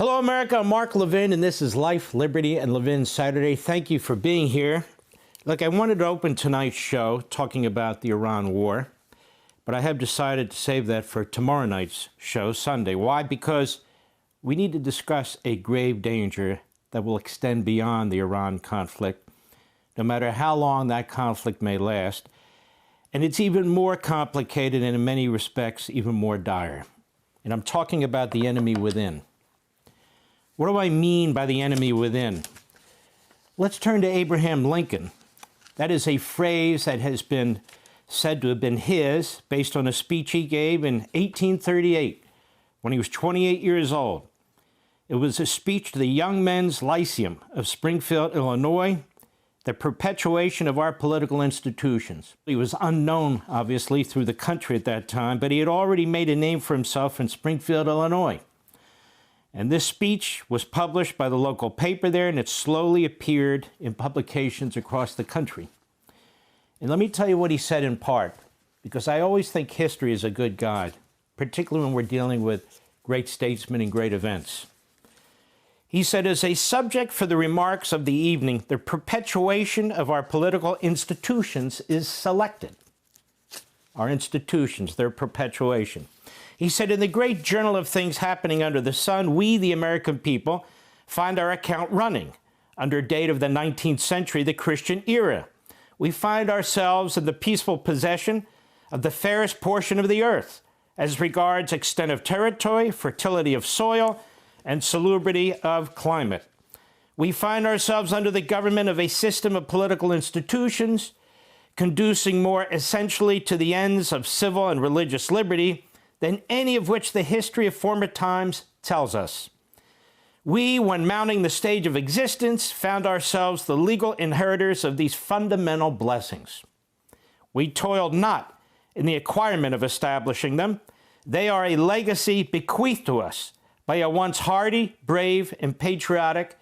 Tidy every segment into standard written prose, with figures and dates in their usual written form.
Hello, America. I'm Mark Levin, and this is Life, Liberty, and Levin Saturday. Thank you for being here. Look, I wanted to open tonight's show talking about the Iran war, but I have decided to save that for tomorrow night's show, Sunday. Why? Because we need to discuss a grave danger that will extend beyond the Iran conflict, no matter how long that conflict may last. And it's even more complicated and in many respects, even more dire. And I'm talking about the enemy within. What do I mean by the enemy within? Let's turn to Abraham Lincoln. That is a phrase that has been said to have been his based on a speech he gave in 1838 when he was 28 years old. It was a speech to the Young Men's Lyceum of Springfield, Illinois, the perpetuation of our political institutions. He was unknown, obviously, through the country at that time, but he had already made a name for himself in Springfield, Illinois. And this speech was published by the local paper there, and it slowly appeared in publications across the country. And let me tell you what he said in part, because I always think history is a good guide, particularly when we're dealing with great statesmen and great events. He said, as a subject for the remarks of the evening, the perpetuation of our political institutions is selected. Our institutions, their perpetuation. He said, in the great journal of things happening under the sun, we, the American people, find our account running. Under date of the 19th century, the Christian era. We find ourselves in the peaceful possession of the fairest portion of the earth, as regards extent of territory, fertility of soil, and salubrity of climate. We find ourselves under the government of a system of political institutions, conducing more essentially to the ends of civil and religious liberty than any of which the history of former times tells us. We, when mounting the stage of existence, found ourselves the legal inheritors of these fundamental blessings. We toiled not in the acquirement of establishing them. They are a legacy bequeathed to us by a once hardy, brave, and patriotic,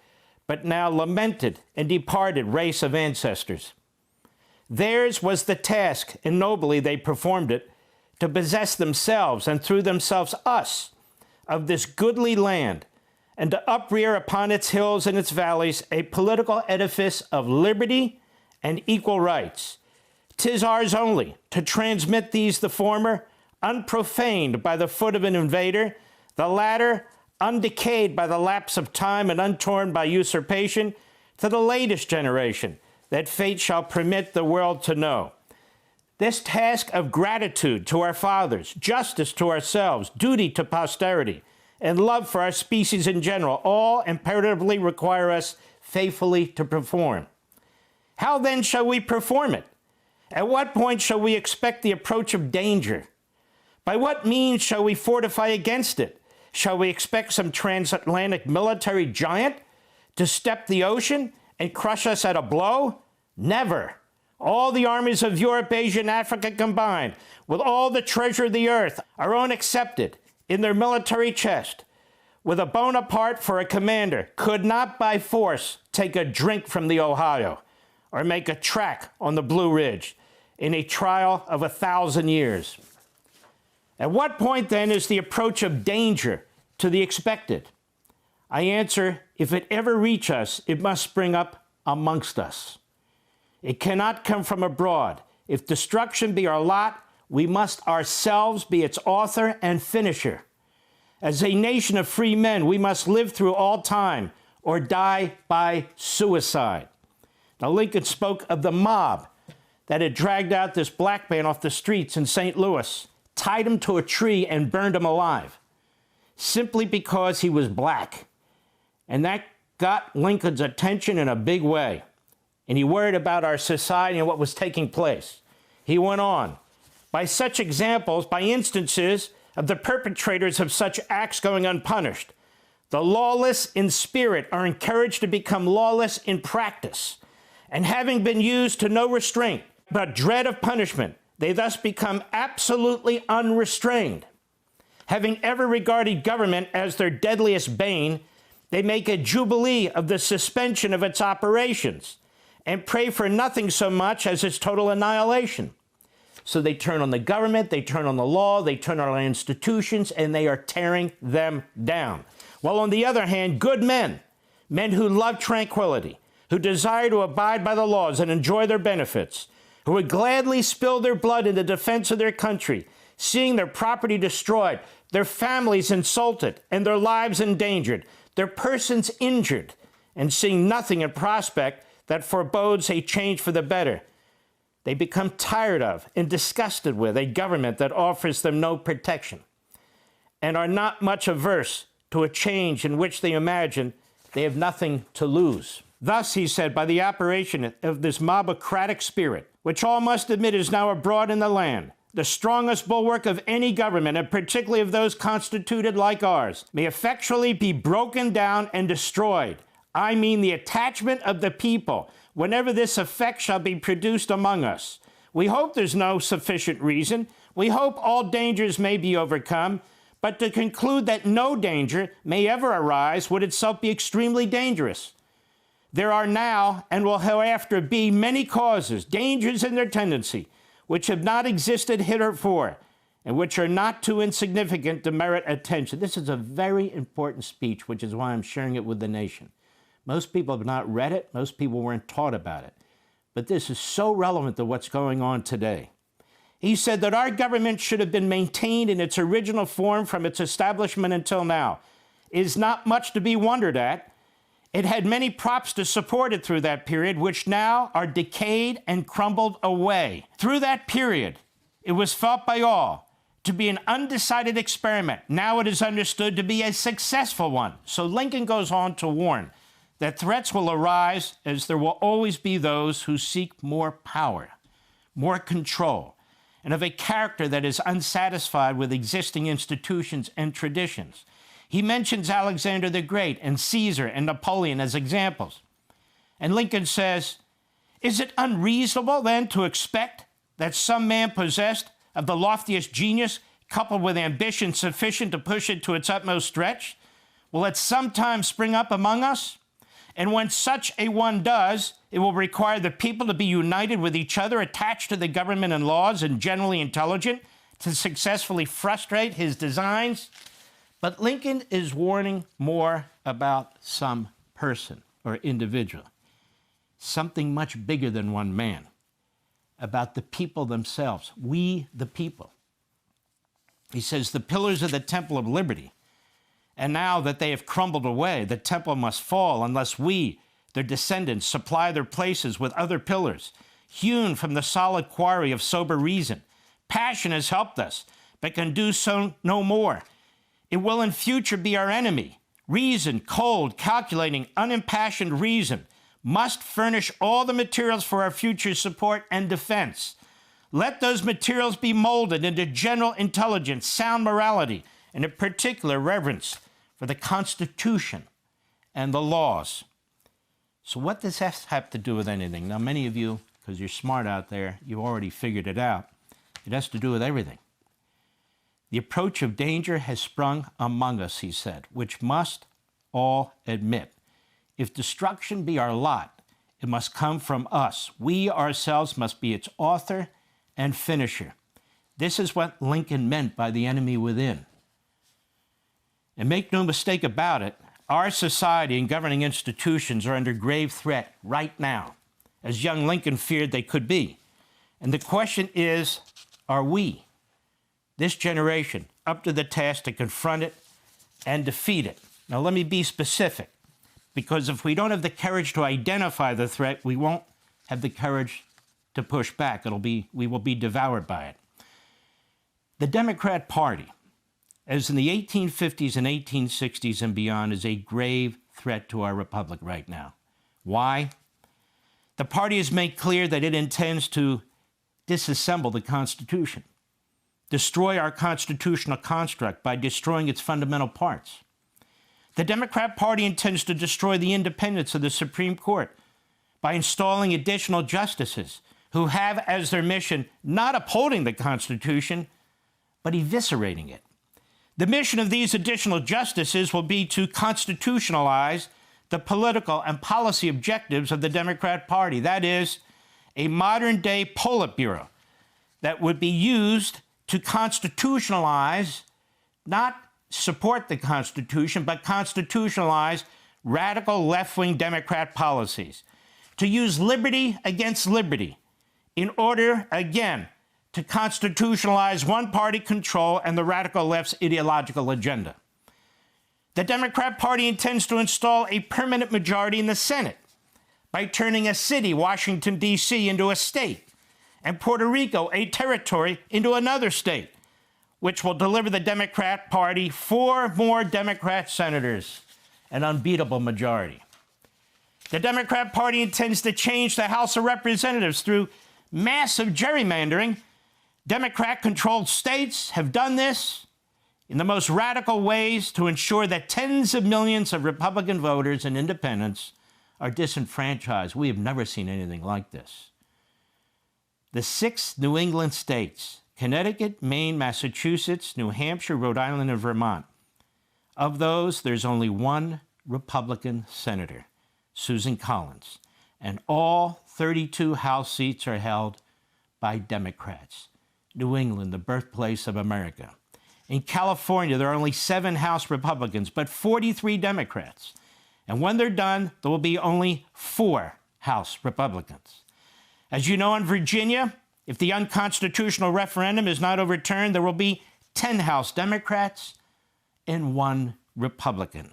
but now lamented and departed race of ancestors. Theirs was the task, and nobly they performed it, to possess themselves, and through themselves us, of this goodly land, and to uprear upon its hills and its valleys a political edifice of liberty and equal rights. 'Tis ours only to transmit these, the former, unprofaned by the foot of an invader, the latter, undecayed by the lapse of time and untorn by usurpation, to the latest generation, that fate shall permit the world to know. This task of gratitude to our fathers, justice to ourselves, duty to posterity, and love for our species in general, all imperatively require us faithfully to perform. How then shall we perform it? At what point shall we expect the approach of danger? By what means shall we fortify against it? Shall we expect some transatlantic military giant to step the ocean and crush us at a blow? Never. All the armies of Europe, Asia, and Africa combined, with all the treasure of the earth, our own excepted, in their military chest, with a Bonaparte for a commander, could not by force take a drink from the Ohio or make a track on the Blue Ridge in a trial of 1,000 years. At what point, then, is the approach of danger to the expected? I answer, if it ever reach us, it must spring up amongst us. It cannot come from abroad. If destruction be our lot, we must ourselves be its author and finisher. As a nation of free men, we must live through all time or die by suicide. Now, Lincoln spoke of the mob that had dragged out this black man off the streets in St. Louis, tied him to a tree, and burned him alive, simply because he was black. And that got Lincoln's attention in a big way. And he worried about our society and what was taking place. He went on, by such examples, by instances of the perpetrators of such acts going unpunished, the lawless in spirit are encouraged to become lawless in practice. And having been used to no restraint, but dread of punishment, they thus become absolutely unrestrained. Having ever regarded government as their deadliest bane, they make a jubilee of the suspension of its operations, and pray for nothing so much as its total annihilation. So they turn on the government, they turn on the law, they turn on our institutions, and they are tearing them down. while on the other hand, good men, men who love tranquility, who desire to abide by the laws and enjoy their benefits, who would gladly spill their blood in the defense of their country, seeing their property destroyed, their families insulted, and their lives endangered, their persons injured, and seeing nothing in prospect that forebodes a change for the better. They become tired of and disgusted with a government that offers them no protection, and are not much averse to a change in which they imagine they have nothing to lose. Thus, he said, by the operation of this mobocratic spirit, which all must admit is now abroad in the land, the strongest bulwark of any government, and particularly of those constituted like ours, may effectually be broken down and destroyed. I mean the attachment of the people, whenever this effect shall be produced among us. We hope there's no sufficient reason. We hope all dangers may be overcome, but to conclude that no danger may ever arise would itself be extremely dangerous. There are now, and will hereafter be, many causes, dangers in their tendency, which have not existed heretofore, and which are not too insignificant to merit attention. This is a very important speech, which is why I'm sharing it with the nation. Most people have not read it. Most people weren't taught about it. But this is so relevant to what's going on today. He said that our government should have been maintained in its original form from its establishment until now. It is not much to be wondered at. It had many props to support it through that period, which now are decayed and crumbled away. Through that period, it was felt by all to be an undecided experiment. Now it is understood to be a successful one. So Lincoln goes on to warn that threats will arise, as there will always be those who seek more power, more control, and of a character that is unsatisfied with existing institutions and traditions. He mentions Alexander the Great and Caesar and Napoleon as examples. And Lincoln says, is it unreasonable then to expect that some man possessed of the loftiest genius, coupled with ambition sufficient to push it to its utmost stretch, will at some time spring up among us? And when such a one does, it will require the people to be united with each other, attached to the government and laws, and generally intelligent, to successfully frustrate his designs. But Lincoln is warning more about some person or individual, something much bigger than one man, about the people themselves, we the people. He says, the pillars of the Temple of Liberty, and now that they have crumbled away, the temple must fall unless we, their descendants, supply their places with other pillars, hewn from the solid quarry of sober reason. Passion has helped us, but can do so no more. It will in future be our enemy. Reason, cold, calculating, unimpassioned reason, must furnish all the materials for our future support and defense. Let those materials be molded into general intelligence, sound morality, and in particular reverence for the Constitution and the laws. So what does that have to do with anything? Now, many of you, because you're smart out there, you already figured it out. It has to do with everything. The approach of danger has sprung among us, he said, which must all admit. If destruction be our lot, it must come from us. We ourselves must be its author and finisher. This is what Lincoln meant by the enemy within. And make no mistake about it, our society and governing institutions are under grave threat right now, as young Lincoln feared they could be. And the question is, are we, this generation, up to the task to confront it and defeat it? Now, let me be specific, because if we don't have the courage to identify the threat, we won't have the courage to push back. We will be devoured by it. The Democrat Party, as in the 1850s and 1860s and beyond, is a grave threat to our republic right now. Why? The party has made clear that it intends to disassemble the Constitution, destroy our constitutional construct by destroying its fundamental parts. The Democrat Party intends to destroy the independence of the Supreme Court by installing additional justices who have as their mission not upholding the Constitution, but eviscerating it. The mission of these additional justices will be to constitutionalize the political and policy objectives of the Democrat Party. That is, a modern-day Politburo that would be used to constitutionalize not support the Constitution, but constitutionalize radical left-wing Democrat policies, to use liberty against liberty in order, again, to constitutionalize one-party control and the radical left's ideological agenda. The Democrat Party intends to install a permanent majority in the Senate by turning a city, Washington, D.C., into a state, and Puerto Rico, a territory, into another state, which will deliver the Democrat Party 4 more Democrat senators, an unbeatable majority. The Democrat Party intends to change the House of Representatives through massive gerrymandering. Democrat-controlled states have done this in the most radical ways to ensure that tens of millions of Republican voters and independents are disenfranchised. We have never seen anything like this. The 6 New England states, Connecticut, Maine, Massachusetts, New Hampshire, Rhode Island, and Vermont. Of those, there's only one Republican senator, Susan Collins, and all 32 House seats are held by Democrats. New England, the birthplace of America. In California, there are only 7 House Republicans, but 43 Democrats. And when they're done, there will be only 4 House Republicans. As you know, in Virginia, if the unconstitutional referendum is not overturned, there will be 10 House Democrats and 1 Republican.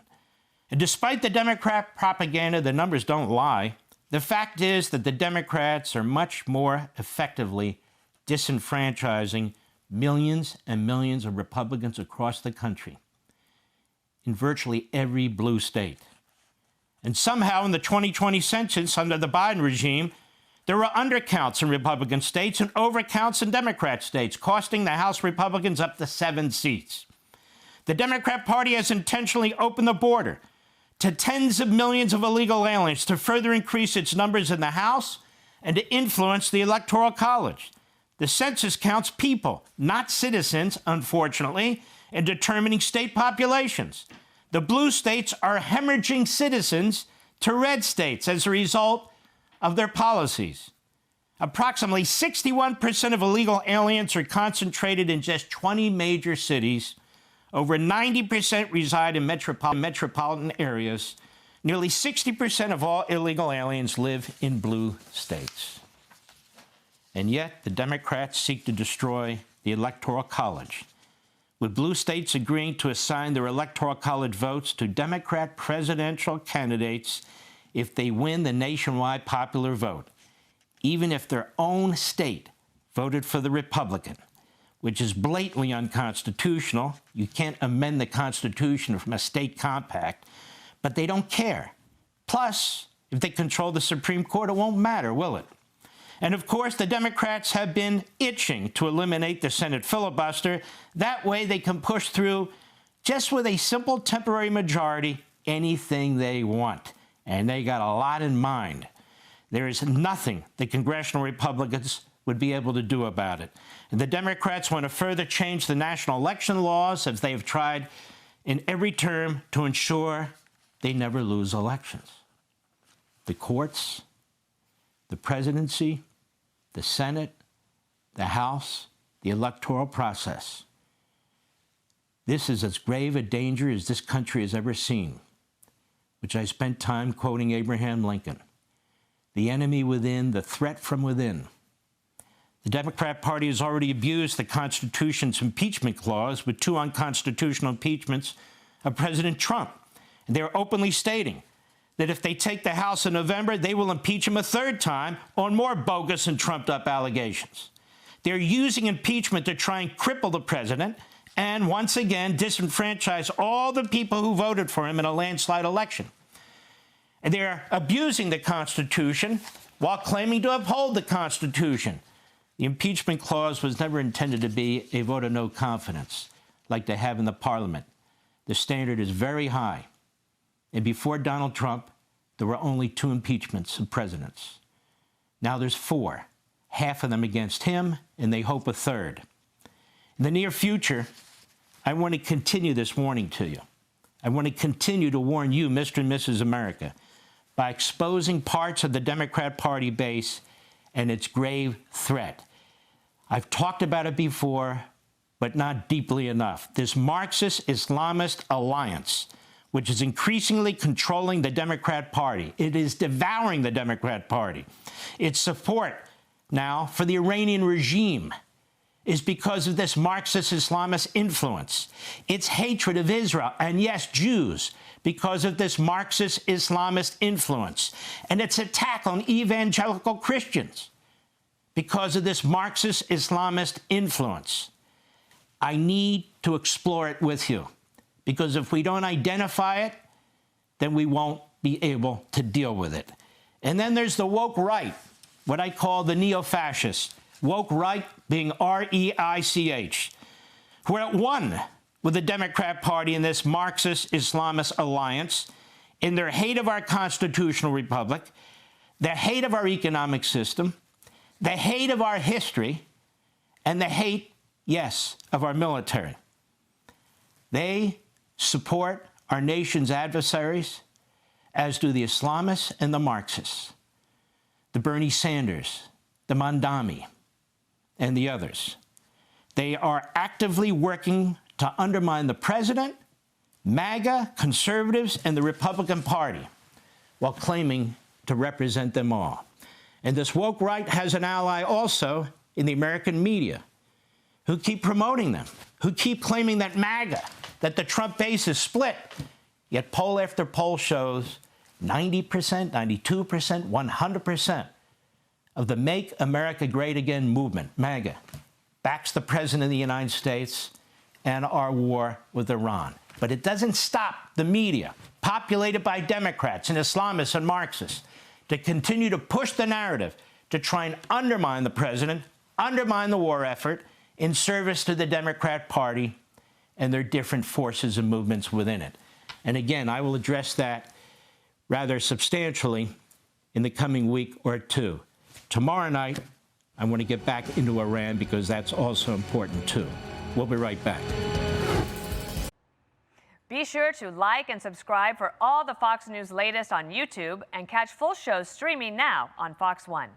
And despite the Democrat propaganda, the numbers don't lie. The fact is that the Democrats are much more effectively disenfranchising millions and millions of Republicans across the country in virtually every blue state. And somehow in the 2020 census under the Biden regime, there were undercounts in Republican states and overcounts in Democrat states, costing the House Republicans up to 7 seats. The Democrat Party has intentionally opened the border to tens of millions of illegal aliens to further increase its numbers in the House and to influence the Electoral College. The census counts people, not citizens, unfortunately, in determining state populations. The blue states are hemorrhaging citizens to red states as a result of their policies. Approximately 61% of illegal aliens are concentrated in just 20 major cities. Over 90% reside in metropolitan areas. Nearly 60% of all illegal aliens live in blue states. And yet, the Democrats seek to destroy the Electoral College, with blue states agreeing to assign their Electoral College votes to Democrat presidential candidates if they win the nationwide popular vote, even if their own state voted for the Republican, which is blatantly unconstitutional. You can't amend the Constitution from a state compact, but they don't care. Plus, if they control the Supreme Court, it won't matter, will it? And of course, the Democrats have been itching to eliminate the Senate filibuster. That way they can push through, just with a simple temporary majority, anything they want. And they got a lot in mind. There is nothing the congressional Republicans would be able to do about it. And the Democrats want to further change the national election laws, as they have tried in every term, to ensure they never lose elections. The courts, the presidency, the Senate, the House, the electoral process. This is as grave a danger as this country has ever seen, which I spent time quoting Abraham Lincoln. The enemy within, the threat from within. The Democrat Party has already abused the Constitution's impeachment clause with 2 unconstitutional impeachments of President Trump. And they're openly stating that if they take the House in November, they will impeach him a 3rd time on more bogus and trumped-up allegations. They're using impeachment to try and cripple the president and, once again, disenfranchise all the people who voted for him in a landslide election. And they're abusing the Constitution while claiming to uphold the Constitution. The impeachment clause was never intended to be a vote of no confidence, like they have in the Parliament. The standard is very high. And before Donald Trump, there were only 2 impeachments of presidents. Now there's 4, half of them against him, and they hope a 3rd. In the near future, I want to continue this warning to you. I want to continue to warn you, Mr. and Mrs. America, by exposing parts of the Democrat Party base and its grave threat. I've talked about it before, but not deeply enough. This Marxist-Islamist alliance, which is increasingly controlling the Democrat Party. It is devouring the Democrat Party. Its support now for the Iranian regime is because of this Marxist-Islamist influence. Its hatred of Israel, and yes, Jews, because of this Marxist-Islamist influence. And its attack on evangelical Christians because of this Marxist-Islamist influence. I need to explore it with you, because if we don't identify it, then we won't be able to deal with it. And then there's the woke right, what I call the neo-fascists. Woke right being R-E-I-C-H, who are at one with the Democrat Party in this Marxist-Islamist alliance in their hate of our constitutional republic, their hate of our economic system, the hate of our history, and the hate, yes, of our military. They support our nation's adversaries, as do the Islamists and the Marxists, the Bernie Sanders, the Mandami, and the others. They are actively working to undermine the president, MAGA, conservatives, and the Republican Party, while claiming to represent them all. And this woke right has an ally also in the American media, who keep promoting them, who keep claiming that MAGA, that the Trump base is split. Yet poll after poll shows 90%, 92%, 100% of the Make America Great Again movement, MAGA, backs the President of the United States and our war with Iran. But it doesn't stop the media, populated by Democrats and Islamists and Marxists, to continue to push the narrative to try and undermine the president, undermine the war effort in service to the Democrat Party and their different forces and movements within it. And again, I will address that rather substantially in the coming week or two. Tomorrow night, I want to get back into Iran because that's also important too. We'll be right back. Be sure to like and subscribe for all the Fox News latest on YouTube and catch full shows streaming now on Fox One.